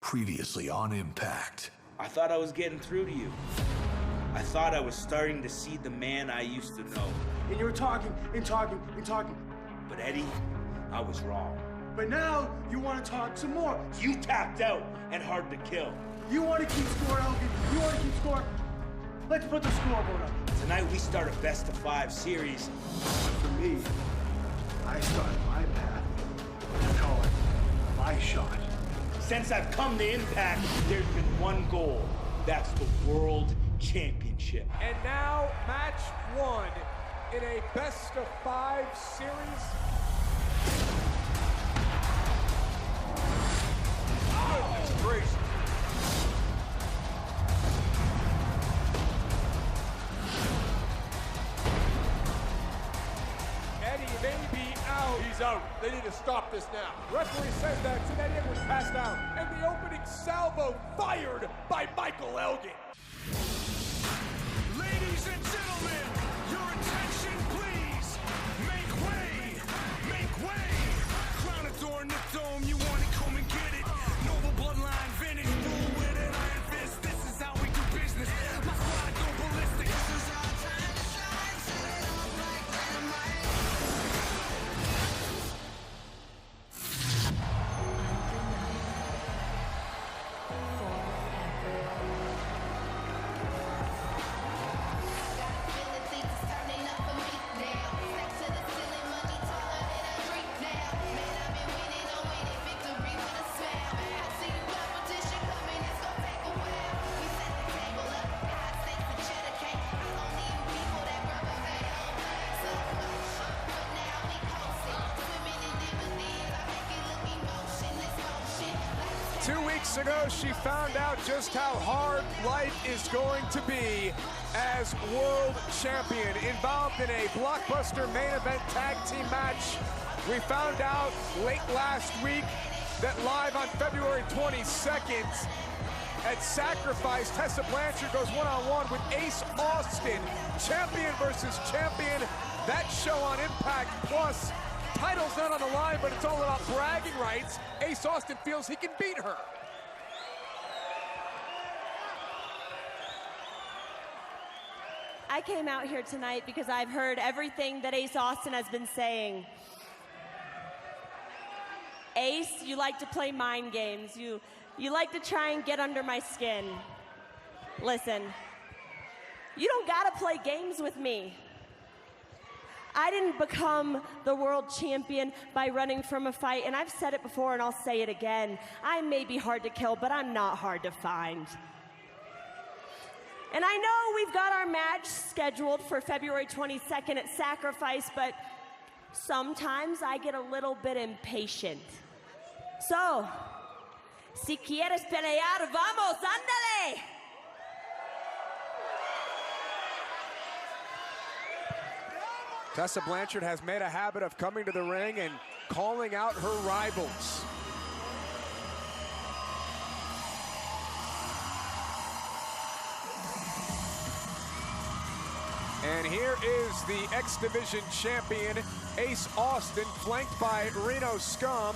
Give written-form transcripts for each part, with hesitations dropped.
Previously on Impact. I thought I was getting through to you. I thought I was starting to see the man I used to know. And you were talking and talking and talking. But Eddie, I was wrong. But now you want to talk some more. You tapped out and hard to kill. You want to keep score, Elgin. You want to keep score. Let's put the scoreboard up. Tonight we start a best-of-5 series. For me, I start my path. I call it my shot. Since I've come to Impact, there's been one goal. That's the World Championship. And now, match 1 in a best-of-5 series. Goodness gracious. Eddie may be out. He's out. They need to stop this now. Referee says that Eddie Edwards passed out, and the opening salvo fired by Michael Elgin. Ladies and gentlemen, your attention please. Make way, make way. Crown of door in the dome, you want it, come and get it. Noble bloodline, vintage, rule with an iron fist. This is how we do business. My squad go ballistic. This is our time to shine, set it up like dynamite. Ago, she found out just how hard life is going to be as world champion. Involved in a blockbuster main event tag team match. We found out late last week that live on February 22nd at Sacrifice, Tessa Blanchard goes one-on-one with Ace Austin. Champion versus champion. That show on Impact Plus. Title's not on the line, but it's all about bragging rights. Ace Austin feels he can beat her. I came out here tonight because I've heard everything that Ace Austin has been saying. Ace, you like to play mind games. You like to try and get under my skin. Listen, you don't gotta play games with me. I didn't become the world champion by running from a fight, and I've said it before and I'll say it again. I may be hard to kill, but I'm not hard to find. And I know we've got our match scheduled for February 22nd at Sacrifice, but sometimes I get a little bit impatient. So, si quieres pelear, vamos, ándale! Tessa Blanchard has made a habit of coming to the ring and calling out her rivals. And here is the X Division champion, Ace Austin, flanked by Reno Scum,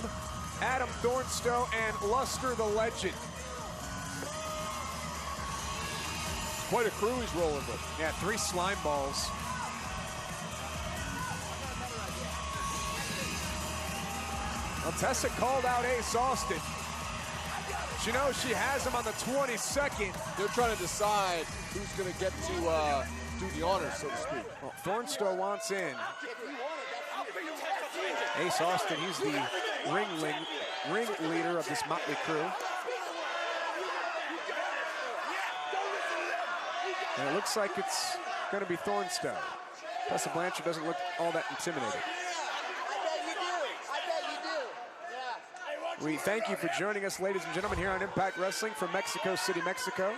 Adam Thornstowe, and Luster the Legend. Quite a crew he's rolling with. Yeah, 3 slime balls. Well, Tessa called out Ace Austin. She knows she has him on the 22nd. They're trying to decide who's going to get to do the honors, so to speak. Well, Thornstowe wants in. Ace Austin, he's the ringleader of this motley crew. And it looks like it's going to be Thornstowe. Tessa Blanchard doesn't look all that intimidating. We thank you for joining us, ladies and gentlemen, here on Impact Wrestling from Mexico City, Mexico.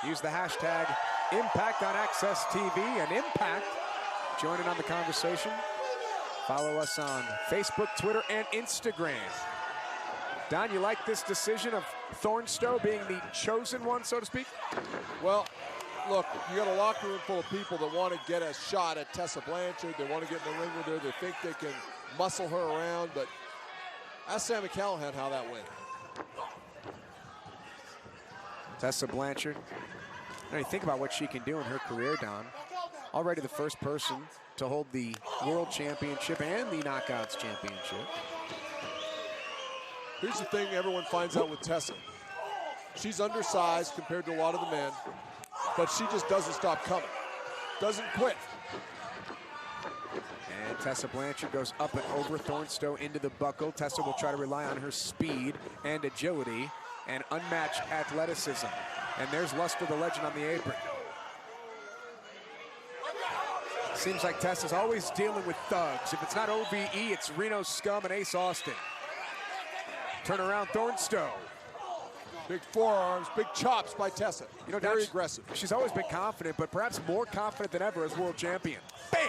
Use the hashtag Impact on Access TV and Impact. Join in on the conversation. Follow us on Facebook, Twitter, and Instagram. Don, you like this decision of Thornstowe being the chosen one, so to speak? Well, look, you got a locker room full of people that want to get a shot at Tessa Blanchard. They want to get in the ring with her. They think they can muscle her around, but ask Sami Callihan how that went. Tessa Blanchard. Now you think about what she can do in her career, Don. Already the first person to hold the World Championship and the Knockouts Championship. Here's the thing everyone finds out with Tessa. She's undersized compared to a lot of the men, but she just doesn't stop coming. Doesn't quit. And Tessa Blanchard goes up and over Thornstowe into the buckle. Tessa will try to rely on her speed and agility and unmatched athleticism. And there's Luster the Legend on the apron. Seems like Tessa's always dealing with thugs. If it's not OVE, it's Reno Scum and Ace Austin. Turn around Thornstowe. Big forearms, big chops by Tessa. You know, very aggressive. She's always been confident, but perhaps more confident than ever as world champion. Bam!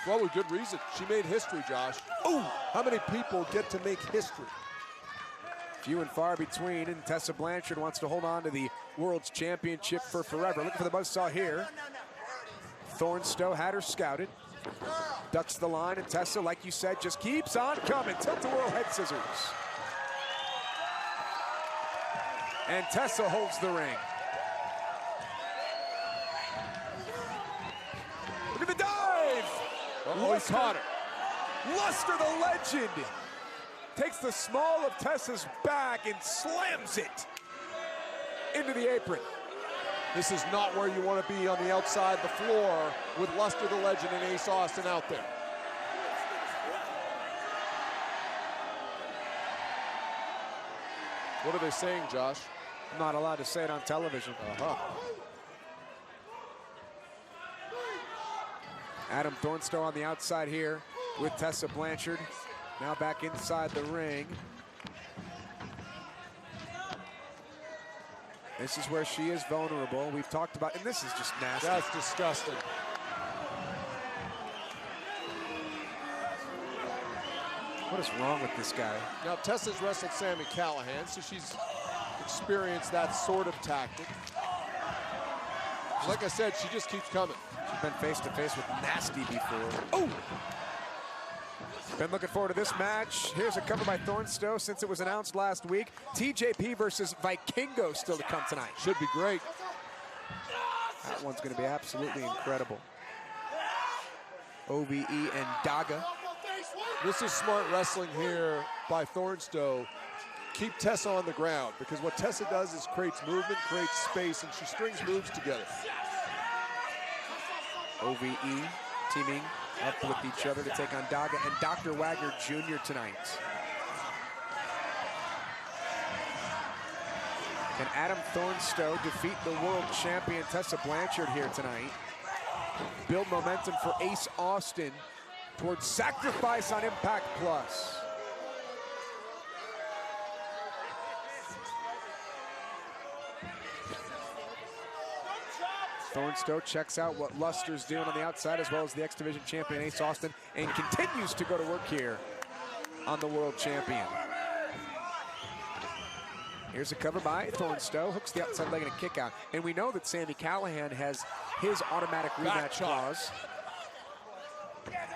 Well, with good reason. She made history, Josh. Ooh! How many people get to make history? Few and far between, and Tessa Blanchard wants to hold on to the World's Championship for forever. Looking for the buzzsaw here. Thornstowe had her scouted. Ducks the line, and Tessa, like you said, just keeps on coming. Tilt-a-whirl head scissors. And Tessa holds the ring. Look at the dive! Oh, he caught her. Luster the Legend takes the small of Tessa's back and slams it into the apron. This is not where you want to be on the outside the floor with Luster the Legend and Ace Austin out there. What are they saying, Josh? I'm not allowed to say it on television. Adam Thornstowe on the outside here with Tessa Blanchard. Now back inside the ring. This is where she is vulnerable. We've talked about, and this is just nasty. That's disgusting. What is wrong with this guy? Now, Tessa's wrestled Sami Callihan, so she's experienced that sort of tactic. Like I said, she just keeps coming. She's been face to face with Nasty before. Oh! Been looking forward to this match. Here's a cover by Thornstowe since it was announced last week. TJP versus Vikingo still to come tonight. Should be great. That one's going to be absolutely incredible. OVE and Daga. This is smart wrestling here by Thornstowe. Keep Tessa on the ground, because what Tessa does is creates movement, creates space, and she strings moves together. OVE teaming up with each other to take on Daga and Dr. Wagner Jr. tonight. Can Adam Thornstowe defeat the world champion Tessa Blanchard here tonight? Build momentum for Ace Austin towards sacrifice on Impact Plus. Thornstowe checks out what Luster's doing on the outside, as well as the X Division champion Ace Austin, and continues to go to work here on the world champion. Here's a cover by Thornstowe, hooks the outside leg and a kick out. And we know that Sami Callihan has his automatic rematch clause.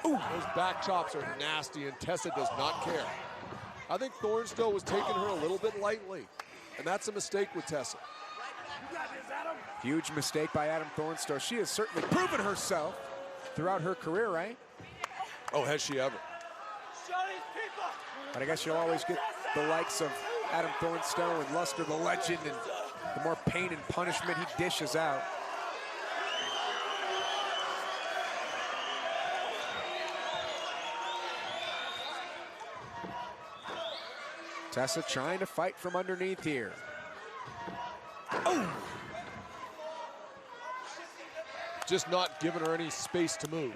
Ooh, those back chops are nasty, and Tessa does not care. I think Thornstowe was taking her a little bit lightly, and that's a mistake with Tessa. Huge mistake by Adam Thornstowe. She has certainly proven herself throughout her career, right? Oh, has she ever? But I guess you'll always get the likes of Adam Thornstowe and Luster the Legend, and the more pain and punishment he dishes out. Tessa trying to fight from underneath here. Oh! Just not giving her any space to move.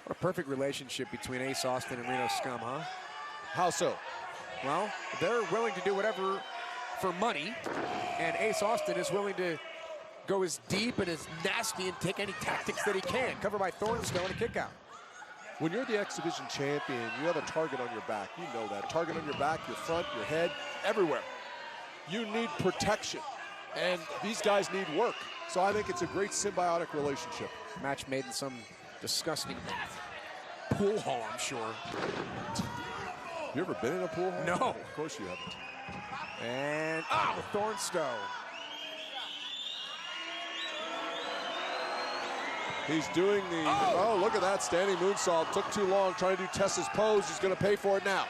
What a perfect relationship between Ace Austin and Reno Scum, huh? How so? Well, they're willing to do whatever for money, and Ace Austin is willing to go as deep and as nasty and take any tactics that he can. Covered by Thornstowe and a kick out. When you're the X Division champion, you have a target on your back. You know that. Target on your back, your front, your head, everywhere. You need protection, and these guys need work. So I think it's a great symbiotic relationship. Match made in some disgusting pool hall, I'm sure. You ever been in a pool hall? No. Of course you haven't. And, Thornstowe. He's doing the, oh, look at that, standing moonsault. Took too long trying to do Tessa's pose. He's going to pay for it now.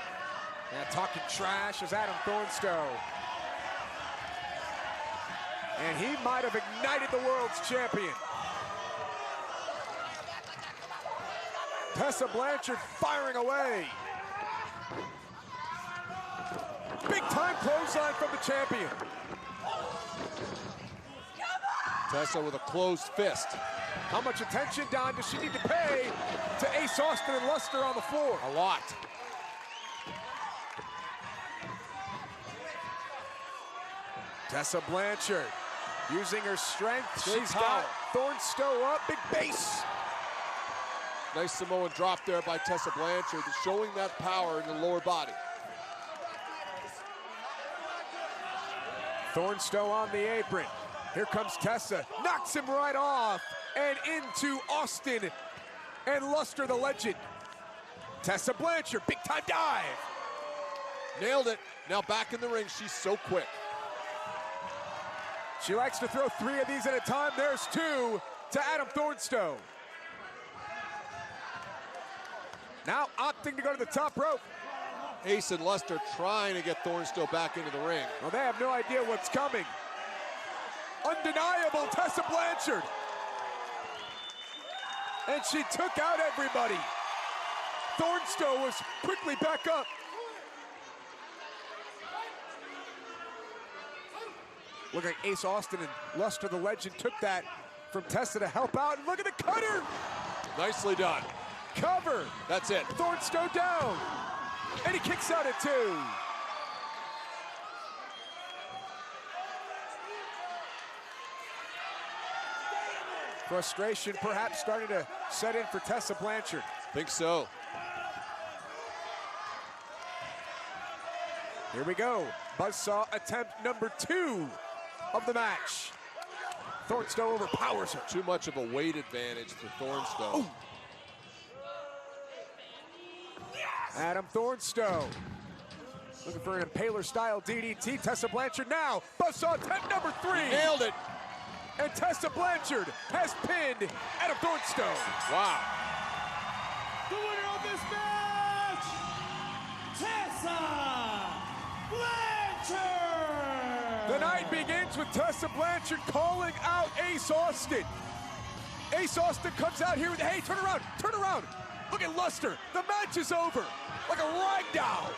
And talking trash is Adam Thornstowe. And he might have ignited the world's champion. Tessa Blanchard firing away. Big time clothesline from the champion. Tessa with a closed fist. How much attention, Don, does she need to pay to Ace Austin and Luster on the floor? A lot. Tessa Blanchard using her strength. Good She's power. got Thornstowe up, big base. Nice Samoan drop there by Tessa Blanchard, showing that power in the lower body. Thornstowe on the apron. Here comes Tessa, knocks him right off and into Austin and Luster the legend. Tessa Blanchard, big time dive. Nailed it. Now back in the ring, she's so quick. She likes to throw 3 of these at a time. There's 2 to Adam Thornstowe. Now opting to go to the top rope. Ace and Luster trying to get Thornstowe back into the ring. Well, they have no idea what's coming. Undeniable Tessa Blanchard. And she took out everybody. Thornstowe was quickly back up. Look like Ace Austin and Luster the legend took that from Tessa to help out. And look at the cutter. Nicely done. Cover. That's it. Thornstowe down. And he kicks out at 2. Frustration perhaps starting to set in for Tessa Blanchard. Think so. Here we go. Buzzsaw attempt number 2 of the match. Thornstowe overpowers her. Too much of a weight advantage for Thornstowe. Ooh. Adam Thornstowe looking for an impaler-style DDT. Tessa Blanchard now. Buzzsaw attempt number 3. Nailed it. And Tessa Blanchard has pinned Adam Thornstowe. Wow. The winner of this match, Tessa Blanchard! The night begins with Tessa Blanchard calling out Ace Austin. Ace Austin comes out here with, hey, turn around, turn around. Look at Luster, the match is over, like a rag doll.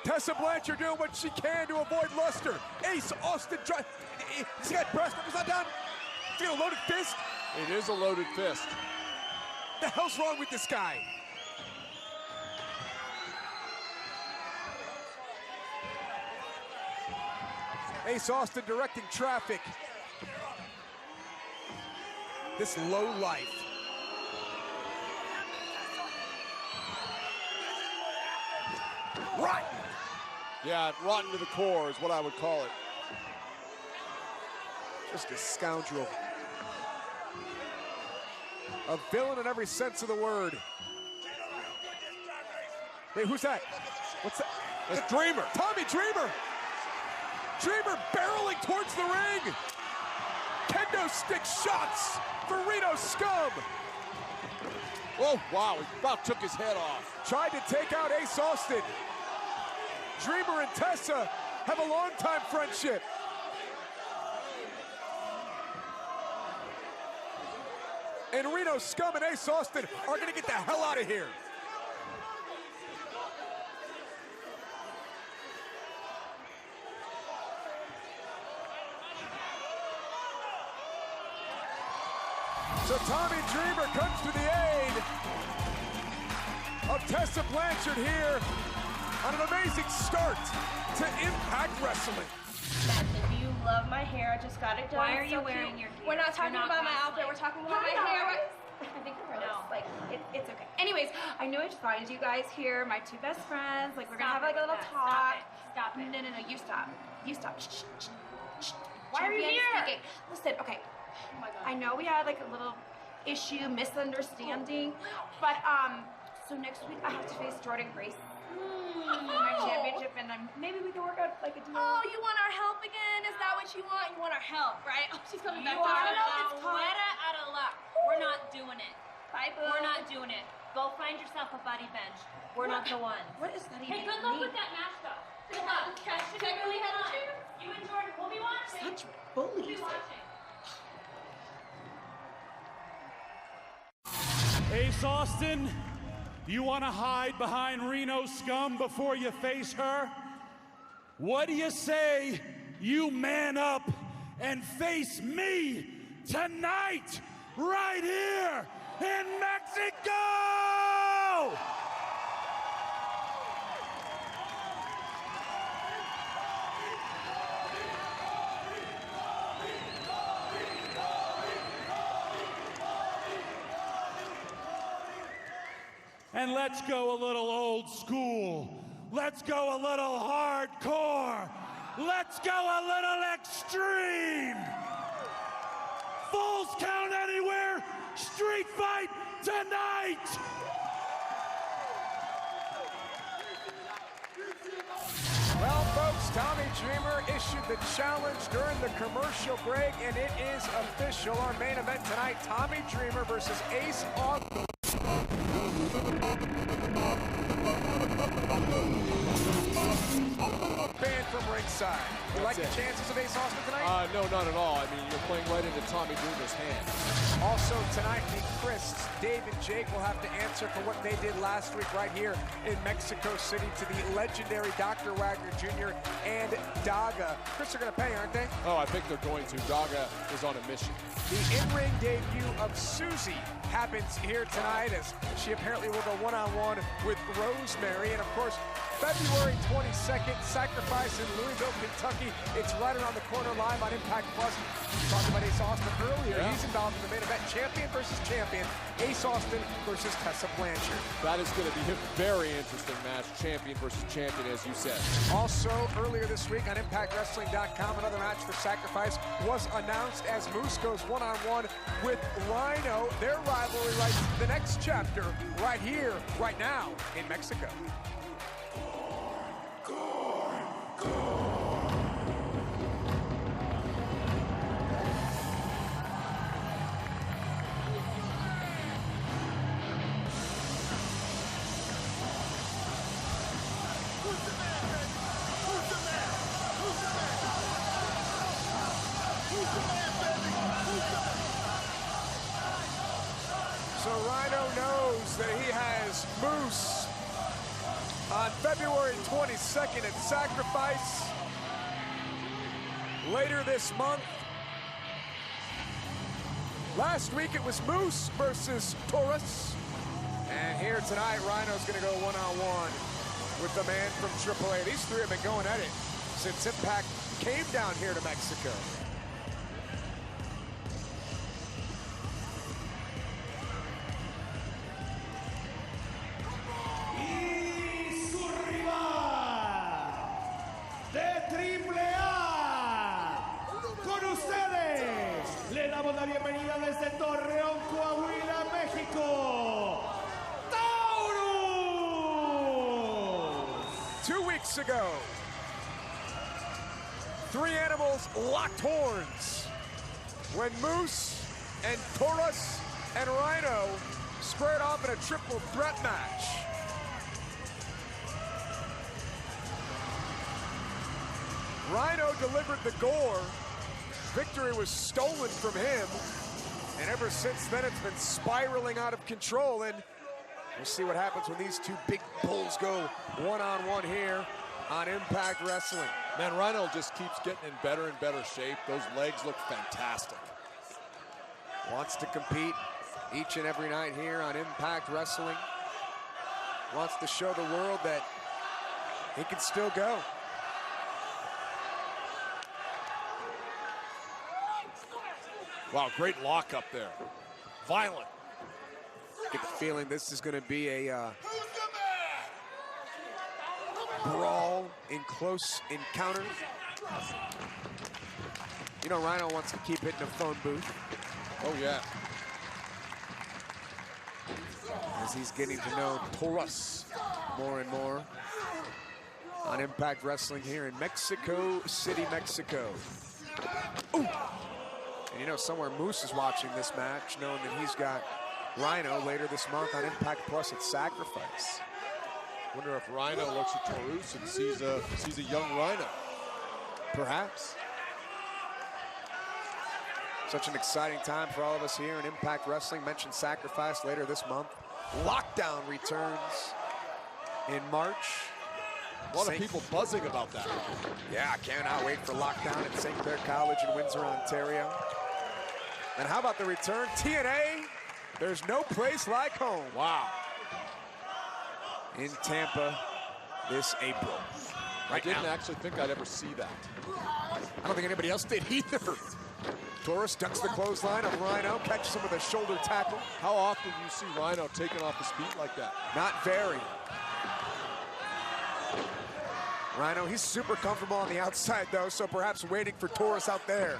Tessa Blanchard doing what she can to avoid Luster. Ace Austin, he's got breast, is that done? He's got a loaded fist. It is a loaded fist. The hell's wrong with this guy? Ace Austin directing traffic. This low life. Rotten. Yeah, rotten to the core is what I would call it. Just a scoundrel. A villain in every sense of the word. Hey, who's that? What's that? It's Dreamer. Tommy Dreamer. Dreamer barreling towards the ring. Kendo stick shots for Reno Scum. Oh, wow, he about took his head off. Tried to take out Ace Austin. Dreamer and Tessa have a long-time friendship. And Reno Scum and Ace Austin are gonna get the hell out of here. So Tommy Dreamer comes to the aid of Tessa Blanchard here on an amazing start to Impact Wrestling. If you love my hair, I just got it done. Why are It's you so wearing cute. your gear? We're not talking You're not about my cosplay. outfit. We're talking about my hair. I think we're No. like it's okay. Anyways, I knew I just find you guys here, my 2 best friends. Like we're gonna have like a little talk. Stop it. No, you stop. You stop. Shh, shh, shh. Why are you Champion's here? speaking. Listen, okay. Oh my God. I know we had like a little issue, misunderstanding, but So next week I have to face Jordan Grace for my championship, and maybe we can work out like a deal. Oh, you want our help again? Is that what you want? You want our help, right? Oh, she's coming back. I don't know if it's out of luck. We're not doing it. Bye, boo. We're not doing it. Go find yourself a buddy bench. We're not the ones. What is that even Hey, good luck mean? with that match, though. Good luck. Technically, you and Jordan will be watching. Such We'll bullies. be watching. Ace Austin, you want to hide behind Reno Scum before you face her? What do you say you man up and face me tonight, right here in Mexico? And let's go a little old school. Let's go a little hardcore. Let's go a little extreme. Falls Count Anywhere street fight tonight. Well, folks, Tommy Dreamer issued the challenge during the commercial break, and it is official. Our main event tonight, Tommy Dreamer versus Ace Austin. Fan from ringside. You like the chances of Ace Austin tonight? No, not at all. I mean, you're playing right into Tommy Dreamer's hand. Also tonight, the Chris, Dave, and Jake will have to answer for what they did last week right here in Mexico City to the legendary Dr. Wagner Jr. and Daga. Chris, are going to pay, aren't they? Oh, I think they're going to. Daga is on a mission. The in-ring debut of Susie happens here tonight as she apparently will go one-on-one with Rosemary. And of course, February 22nd, Sacrifice in Louisville, Kentucky. It's right around the corner, live on Impact Plus. We talked about Ace Austin earlier. Yeah. He's involved in the main event. Champion versus champion. Ace Austin versus Tessa Blanchard. That is going to be a very interesting match. Champion versus champion, as you said. Also, earlier this week on ImpactWrestling.com, another match for Sacrifice was announced as Moose goes one-on-one with Rhino. Their rivalry writes the next chapter right here, right now in Mexico. So Rhino knows that he has Moose on February 22nd at Sacrifice. Later this month. Last week it was Moose versus Taurus. And here tonight, Rhino's gonna go one-on-one with the man from AAA. These three have been going at it since Impact came down here to Mexico. Le damos la bienvenida desde Torreón, Coahuila, México, Taurus! 2 weeks ago, three animals locked horns when Moose and Taurus and Rhino squared off in a triple threat match. Rhino delivered the gore. Victory was stolen from him, and ever since then it's been spiraling out of control, and we'll see what happens when these two big bulls go one-on-one here on Impact Wrestling. Man, Rhino just keeps getting in better and better shape. Those legs look fantastic. Wants to compete each and every night here on Impact Wrestling. Wants to show the world that he can still go. Wow, great lock up there. Violent. Get the feeling this is going to be a brawl in close encounter. You know, Rhino wants to keep hitting the phone booth. Oh, yeah. as he's getting to know Taurus more and more on Impact Wrestling here in Mexico City, Mexico. Ooh. And you know, somewhere Moose is watching this match, knowing that he's got Rhino later this month on Impact Plus at Sacrifice. Wonder if Rhino looks at Taurus and sees a young Rhino. Perhaps. Such an exciting time for all of us here in Impact Wrestling. Mentioned Sacrifice later this month. Lockdown returns in March. A lot of people buzzing about that. Yeah, I cannot wait for Lockdown at St. Clair College in Windsor, Ontario. And how about the return? TNA, there's no place like home. Wow. In Tampa this April. I didn't actually think I'd ever see that. I don't think anybody else did either. Taurus ducks the clothesline of Rhino, catches him with a shoulder tackle. How often do you see Rhino taken off his feet like that? Not very. Rhino, he's super comfortable on the outside though, so perhaps waiting for Taurus out there.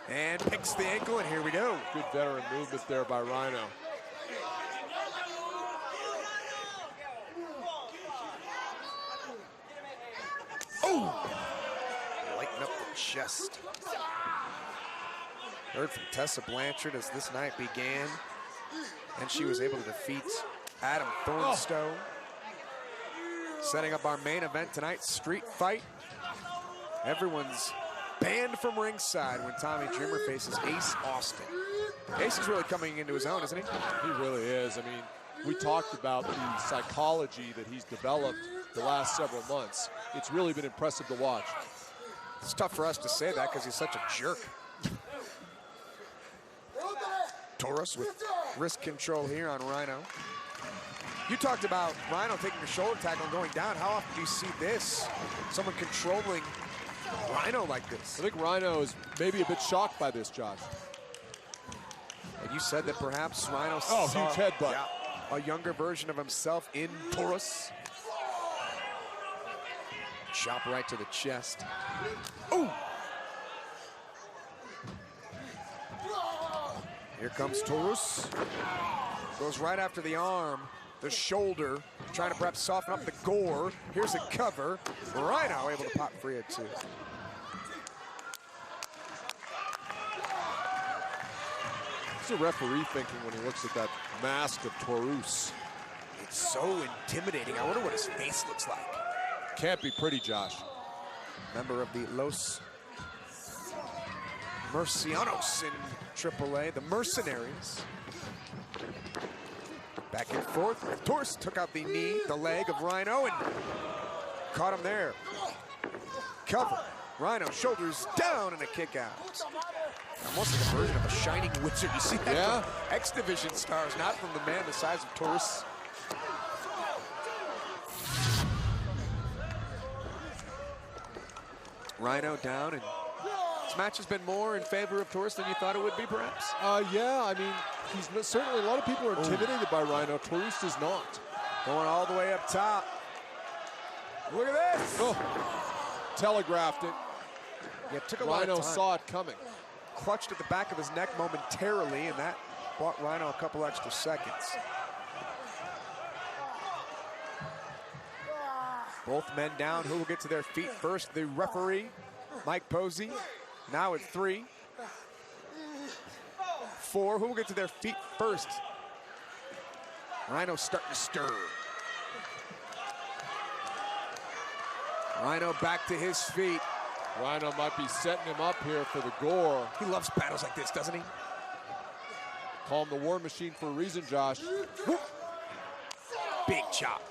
And picks the ankle, and here we go. Good veteran movement there by Rhino. Oh! Lighten up the chest. Heard from Tessa Blanchard as this night began, and she was able to defeat Adam Thornstone. Setting up our main event tonight, Street Fight. Everyone's banned from ringside when Tommy Dreamer faces Ace Austin. Ace is really coming into his own, isn't he? He really is. I mean, we talked about the psychology that he's developed the last several months. It's really been impressive to watch. It's tough for us to say that because he's such a jerk. Taurus with wrist control here on Rhino. You talked about Rhino taking a shoulder tackle and going down. How often do you see this? Someone controlling Rhino like this. I think Rhino is maybe a bit shocked by this, Josh. And you said that perhaps Rhino saw huge headbutt. Yeah, a younger version of himself in Taurus. Chop right to the chest. Ooh! Here comes Taurus. Goes right after the arm, the shoulder, trying to perhaps soften up the gore. Here's a cover. Rhino able to pop free at two. What's the referee thinking when he looks at that mask of Taurus? It's so intimidating. I wonder what his face looks like. Can't be pretty, Josh. Member of the Los Mercianos in AAA, the Mercenaries. Back and forth. Taurus took out the knee, the leg of Rhino, and caught him there. Cover. Rhino shoulders down and a kick out. Almost like a version of a Shining Wizard. You see that? Yeah. From X Division stars, not from the man the size of Taurus. Rhino down, and this match has been more in favor of Taurus than you thought it would be, perhaps? Yeah, I mean, he's certainly, a lot of people are intimidated by Rhino. Taurus is not. Going all the way up top. Look at this! Oh, telegraphed it. Yeah, it took a lot of Rhino time. saw it coming. Clutched at the back of his neck momentarily, and that bought Rhino a couple extra seconds. Both men down. Who will get to their feet first? The referee, Mike Posey, now at 3. 4. Who will get to their feet first? Rhino starting to stir. Rhino back to his feet. Rhino might be setting him up here for the gore. He loves battles like this, doesn't he? Call him the War Machine for a reason, Josh. Whoop. Big chop.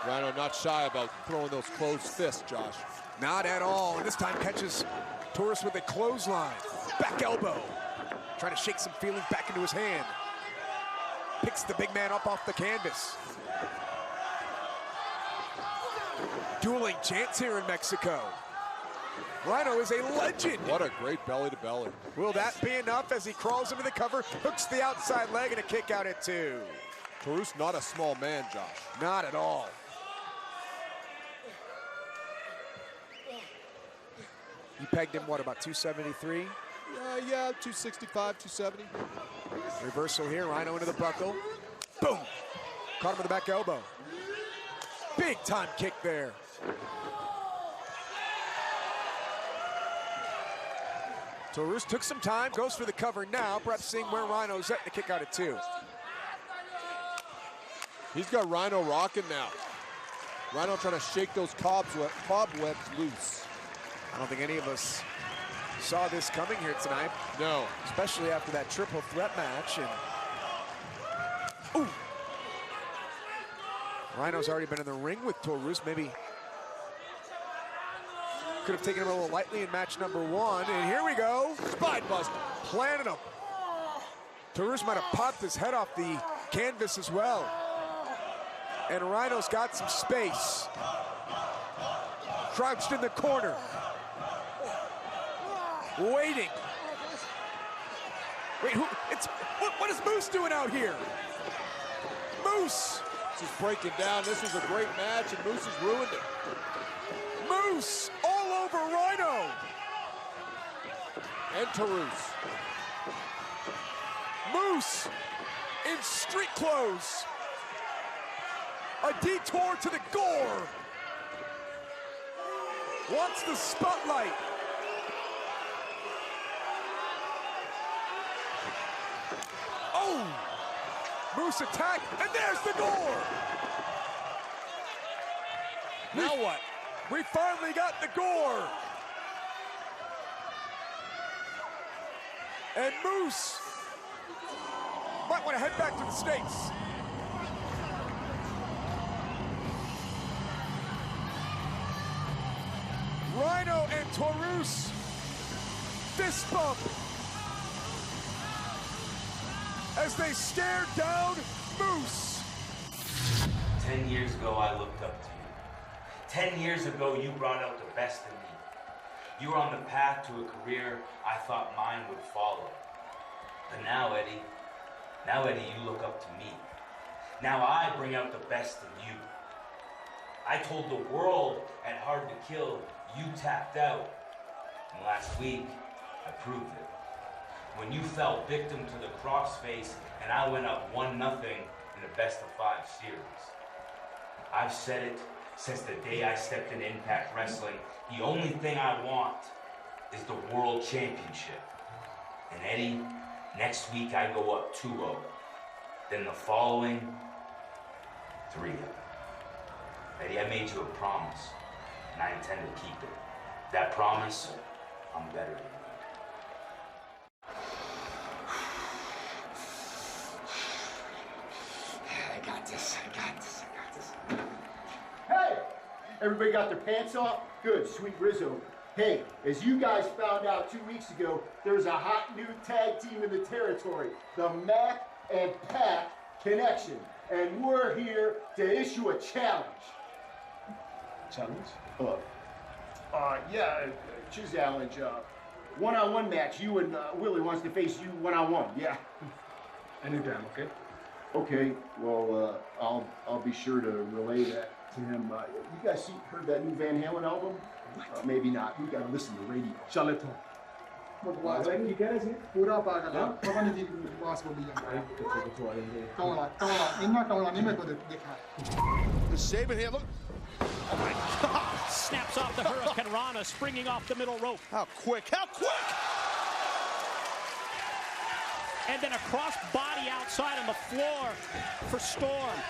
Rhino not shy about throwing those closed fists, Josh. Not at all, and this time catches Taurus with a clothesline. Back elbow. Trying to shake some feeling back into his hand. Picks the big man up off the canvas. Dueling chants here in Mexico. Rhino is a legend. What a great belly-to-belly. Will that be enough as he crawls into the cover, hooks the outside leg, and a kick out at 2. Taurus not a small man, Josh. Not at all. You pegged him, what, about 273? Yeah, 265, 270. Reversal here, Rhino into the buckle. Boom! Caught him with the back elbow. Big time kick there. Taurus took some time, goes for the cover now, perhaps seeing where Rhino's at, the kick out at 2. He's got Rhino rocking now. Rhino trying to shake those cobwebs loose. I don't think any of us saw this coming here tonight. No. Especially after that triple threat match. And ooh! Rhino's already been in the ring with Taurus. Maybe could have taken him a little lightly in match number 1. And here we go. Spine buster. Planted him. Taurus might have popped his head off the canvas as well. And Rhino's got some space. Crouched in the corner. Waiting. Wait, what is Moose doing out here? Moose! This is breaking down. This was a great match, and Moose has ruined it. Moose all over Rhino. And Taurus. Moose in street clothes. A detour to the gore. Wants the spotlight. Oh! Moose attack, and there's the gore! Now what? We finally got the gore! And Moose might want to head back to the States. Rhino and Taurus, fist bump as they stare down Moose. 10 years ago, I looked up to you. 10 years ago, you brought out the best in me. You were on the path to a career I thought mine would follow. But now, Eddie, you look up to me. Now I bring out the best in you. I told the world at Hard to Kill, you tapped out. And last week, I proved it. When you fell victim to the crossface and I went up 1-0 in the best-of-5 series. I've said it since the day I stepped in Impact Wrestling. The only thing I want is the World Championship. And Eddie, next week I go up 2-0. Then the following, 3-0. Eddie, I made you a promise, and I intend to keep it. That promise, I'm better than you. I got this. Hey! Everybody got their pants off? Good, sweet Rizzo. Hey, as you guys found out 2 weeks ago, there's a hot new tag team in the territory, the Mac and Pac Connection. And we're here to issue a challenge. Challenge? Challenge. One-on-one match. You and Willie wants to face you one-on-one. Yeah. Anytime, okay? Okay. Well, I'll be sure to relay that to him. You guys heard that new Van Halen album? Maybe not. You gotta listen to the radio. Charlatan. पूरा पागल है पता नहीं कि पास बोली जाए कौन नहीं मेरे को देखा The Saban here, look. Oh my God! Snaps off the Hurricane Rana, springing off the middle rope. How quick! And then a cross body outside on the floor for Storm.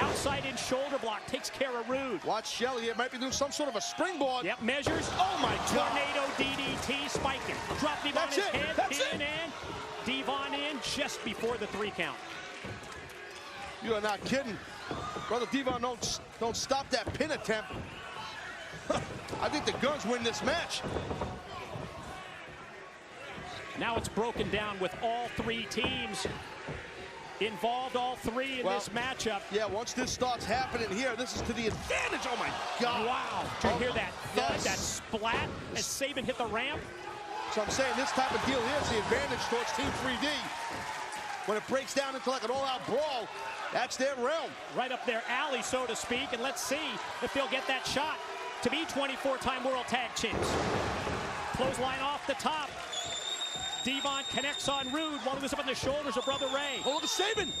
Outside in shoulder block, takes care of Rude. Watch Shelley here, might be doing some sort of a springboard. Yep, measures. Oh my God! Tornado DDT, spiking. Drop Devon on his head, pin in. Devon in just before the 3 count. You are not kidding. Brother Devon, don't stop that pin attempt. I think the Guns win this match. Now it's broken down with all 3 teams involved, all 3 in this matchup. Yeah, once this starts happening here, this is to the advantage. Oh my God. Wow. Did you hear that thud, that splat as Saban hit the ramp? So I'm saying this type of deal here is the advantage towards Team 3D. When it breaks down into like an all-out brawl, that's their realm. Right up their alley, so to speak, and let's see if they'll get that shot to be 24-time World Tag Champs. Clothesline off the top. Devon connects on Rude while he was up on the shoulders of Brother Ray. Oh, look at Sabin.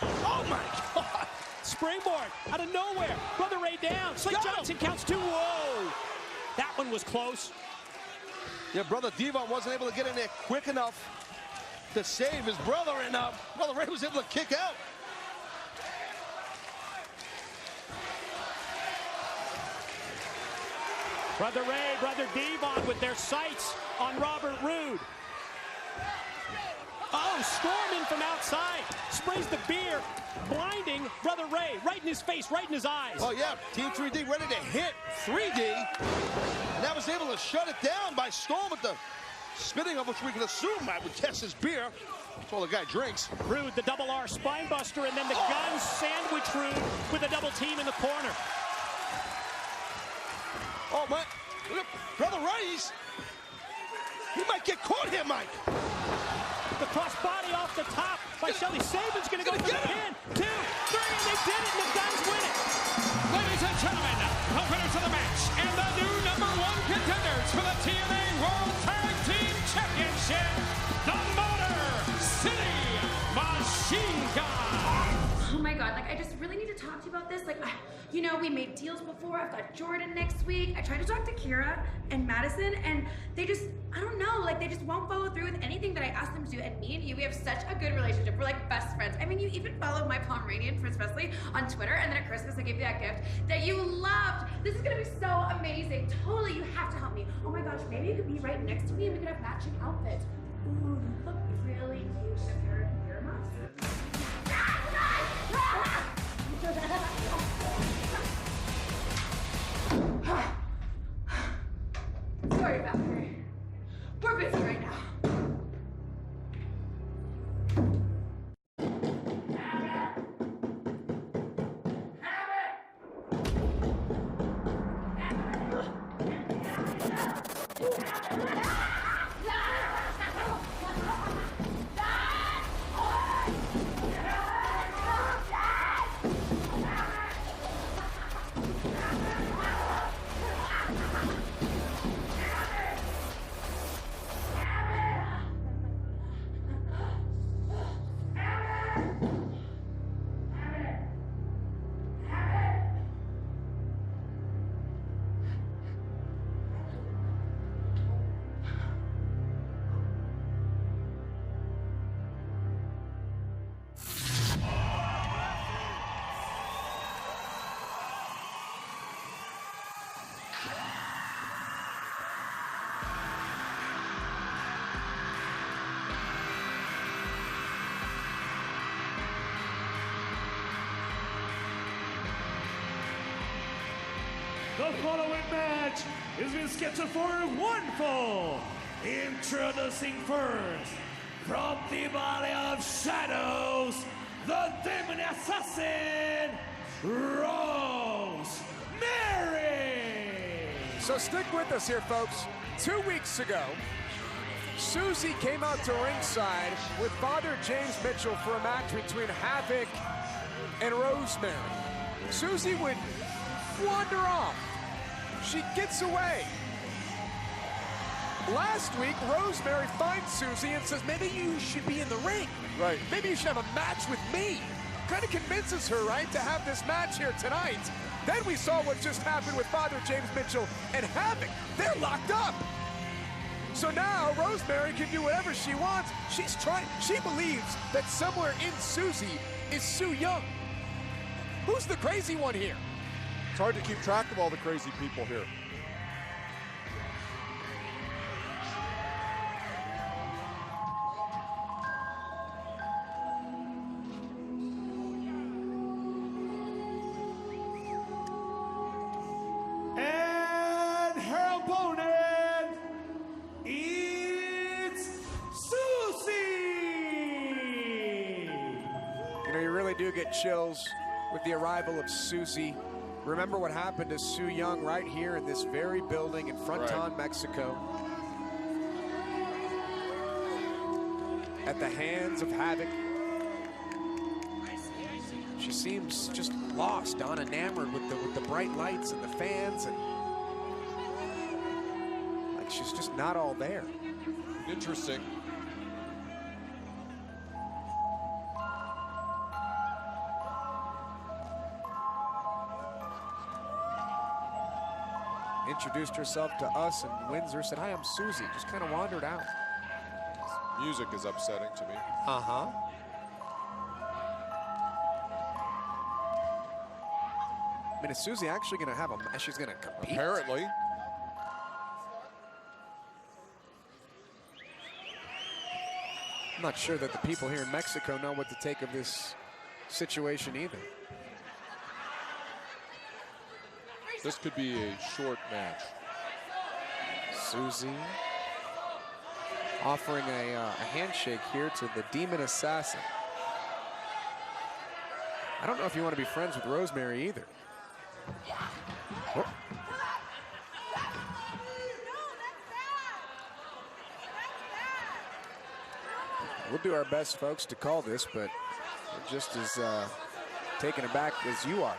Oh, my God. Springboard out of nowhere. Brother Ray down. Slick Johnson counts 2. Whoa. That one was close. Yeah, Brother Devon wasn't able to get in there quick enough to save his brother, and Brother Ray was able to kick out. Brother Ray, Brother Devon with their sights on Robert Roode. Oh, Storm in from outside. Sprays the beer, blinding Brother Ray right in his face, right in his eyes. Oh, yeah, Team 3D ready to hit 3D. And that was able to shut it down by Storm with the spitting of which we can assume I would test his beer. That's all the guy drinks. Rude, the double R spine buster, and then the gun sandwich Rude with a double team in the corner. Oh, my. Look at Brother Ray's. He might get caught here, Mike. The crossbody off the top by Shelly. Sabin's going to go for the pin. 2, 3, and they did it, and the Guns win it. Ladies and gentlemen, the winners of the match and the new #1 contenders for the TNA World Tag Team Championship, the Motor City Machine Gun. Oh my God, like I just really need to talk to you about this. Like, you know, we made deals before. I've got Jordan next week. I tried to talk to Kira and Madison, and they just, I don't know, like they just won't follow through with anything that I asked them to do. And me and you, we have such a good relationship. We're like best friends. I mean, you even followed my Pomeranian, Prince Presley, on Twitter, and then at Christmas I gave you that gift that you loved. This is gonna be so amazing. Totally, you have to help me. Oh my gosh, maybe you could be right next to me and we could have matching outfits. Ooh, look really cute in a pair of earmuffs. Sorry about her. We're busy right now. The following match is being scheduled for one fall. Introducing first, from the Valley of Shadows, the Demon Assassin, Rosemary. So stick with us here, folks. 2 weeks ago, Susie came out to ringside with Father James Mitchell for a match between Havoc and Rosemary. Susie would wander off. She gets away. Last week, Rosemary finds Susie and says, maybe you should be in the ring. Right. Maybe you should have a match with me. Kind of convinces her, right, to have this match here tonight. Then we saw what just happened with Father James Mitchell and Havoc. They're locked up. So now Rosemary can do whatever she wants. She believes that somewhere in Susie is Su Yung. Who's the crazy one here? It's hard to keep track of all the crazy people here. And her opponent, it's Susie. You know, you really do get chills with the arrival of Susie. Remember what happened to Su Yung right here in this very building in Fronton, Mexico. At the hands of Havoc. She seems just lost, enamored with the bright lights and the fans, and like she's just not all there. Interesting. introduced herself to us in Windsor, said, "Hi, I'm Susie." Just kind of wandered out. Music is upsetting to me. Uh-huh. I mean, is Susie actually going to have a match? She's going to compete? Apparently. I'm not sure that the people here in Mexico know what to take of this situation either. This could be a short match. Susie offering a handshake here to the Demon Assassin. I don't know if you want to be friends with Rosemary either. Oh. We'll do our best, folks, to call this, but we're just as taken aback as you are.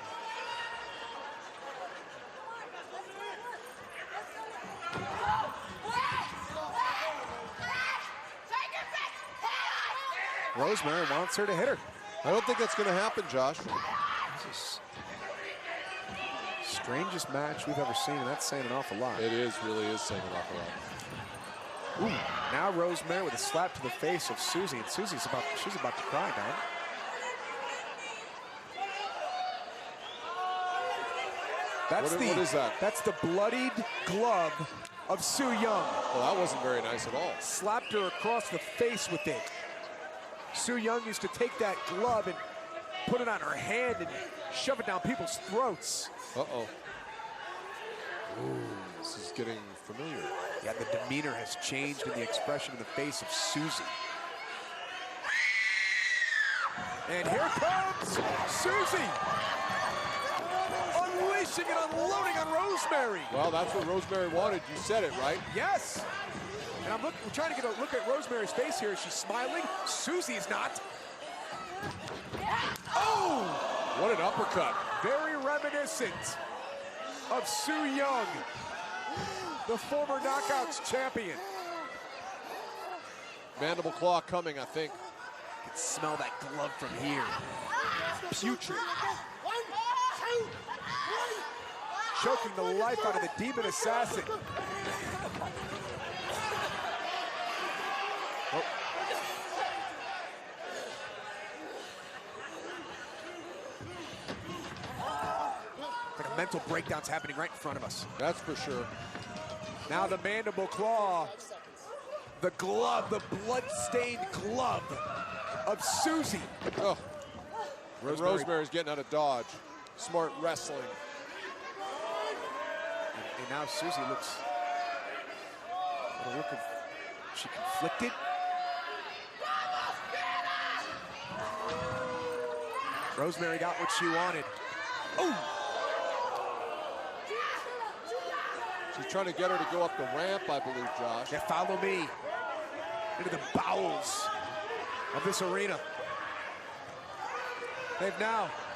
Rosemary wants her to hit her. I don't think that's going to happen, Josh. This is strangest match we've ever seen, and that's saying an awful lot. It really is saying an awful lot. Ooh, now Rosemary with a slap to the face of Susie, and she's about to cry, Don. What is that? That's the bloodied glove of Su Yung. Well, that wasn't very nice at all. Slapped her across the face with it. Su Yung used to take that glove and put it on her hand and shove it down people's throats. Uh-oh. Ooh, this is getting familiar. Yeah, the demeanor has changed in the expression in the face of Susie. And here comes Susie! Unleashing and unloading on Rosemary. Well, that's what Rosemary wanted. You said it, right? Yes! And we're trying to get a look at Rosemary's face here. Is she smiling? Susie's not. Oh! What an uppercut. Very reminiscent of Su Yung, the former Knockouts champion. Mandible claw coming, I think. You can smell that glove from here. Putrid. Choking the life out of the Demon Assassin. Oh. Like a mental breakdown's happening right in front of us. That's for sure. Now the mandible claw. The glove, the blood-stained glove of Susie. Oh. Rosemary's getting out of dodge. Smart wrestling. And now Susie looks a look of, she conflicted. Rosemary got what she wanted. Oh! She's trying to get her to go up the ramp, I believe, Josh. Yeah, follow me into the bowels of this arena. They're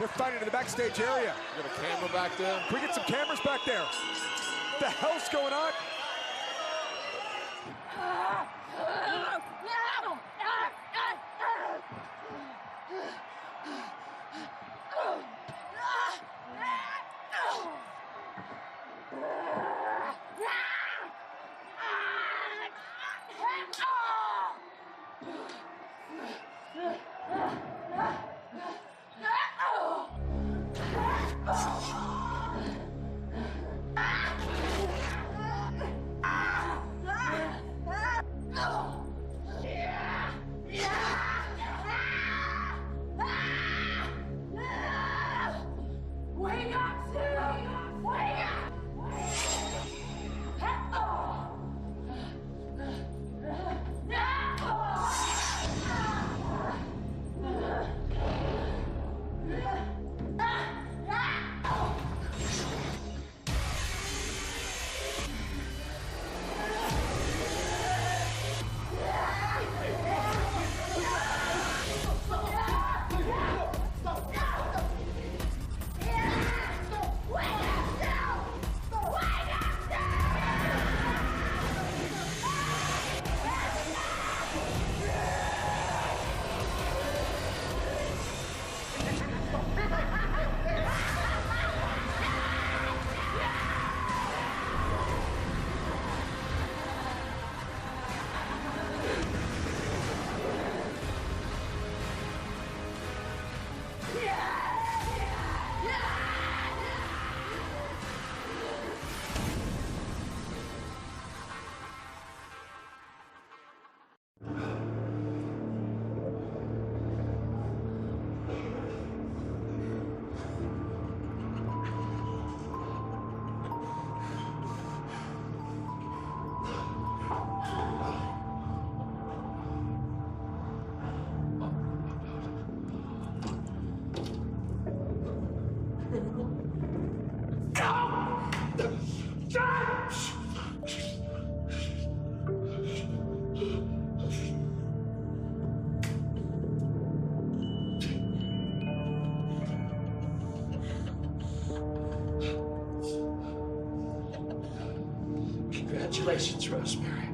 fighting in the backstage area. You got a camera back there? Can we get some cameras back there? What the hell's going on? Congratulations, Rosemary.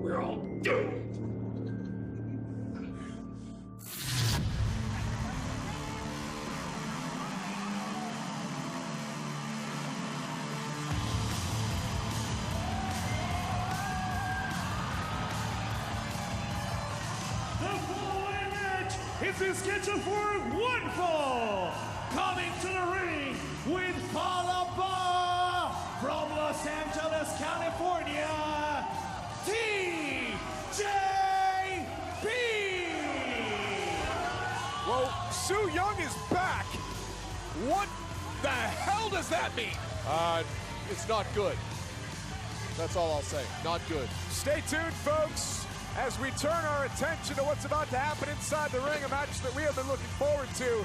We're all doomed. The following match is scheduled for one fall. Coming to the ring with Palapa from Los Angeles, California, TJP. Well, Su Yung is back. What the hell does that mean? It's not good. That's all I'll say. Not good. Stay tuned, folks, as we turn our attention to what's about to happen inside the ring, a match that we have been looking forward to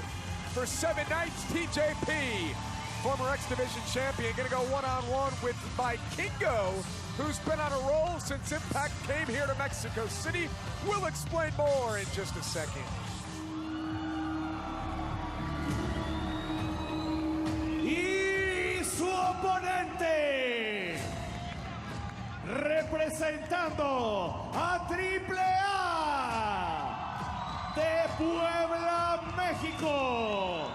for 7 nights. TJP, former X Division champion, gonna go one-on-one with Vikingo, who's been on a roll since Impact came here to Mexico City. We'll explain more in just a second. Y su oponente, representando a AAA de Puebla, México,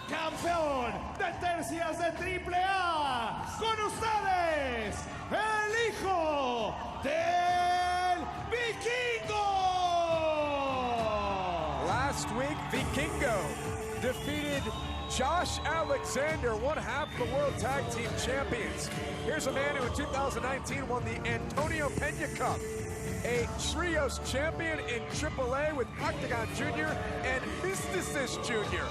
campeón de tercias de AAA, con ustedes, el hijo del Vikingo. Last week, Vikingo defeated Josh Alexander, one half the World Tag Team Champions. Here's a man who in 2019 won the Antonio Pena Cup, a trios champion in AAA with Octagon Jr. and Mysticis Jr.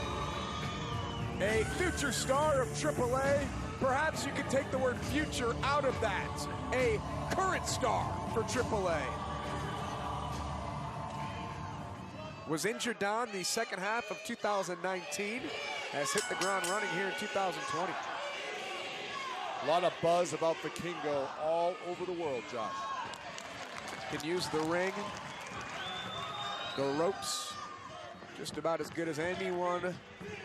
A future star of AAA. Perhaps you could take the word future out of that. A current star for AAA. Was injured on the second half of 2019, has hit the ground running here in 2020. A lot of buzz about Vikingo all over the world, Josh. Can use the ring, the ropes, just about as good as anyone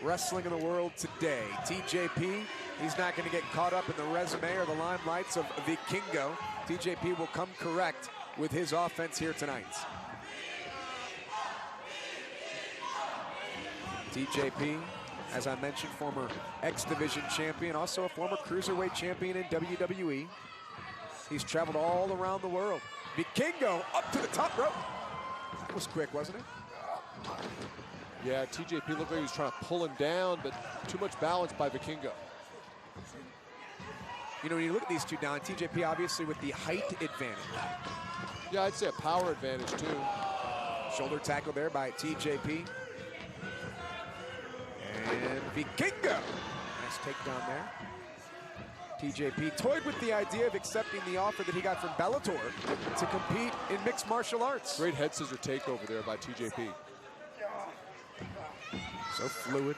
wrestling in the world today. TJP, he's not going to get caught up in the resume or the limelights of Vikingo. TJP will come correct with his offense here tonight. TJP, as I mentioned, former X Division champion, also a former Cruiserweight champion in WWE. He's traveled all around the world. Vikingo up to the top rope. That was quick, wasn't it? Yeah, TJP looked like he was trying to pull him down, but too much balance by Vikingo. You know, when you look at these two down, TJP obviously with the height advantage. Yeah, I'd say a power advantage too. Shoulder tackle there by TJP. And Vikingo, nice takedown there. TJP toyed with the idea of accepting the offer that he got from Bellator to compete in mixed martial arts. Great head scissor takeover there by TJP. So fluid.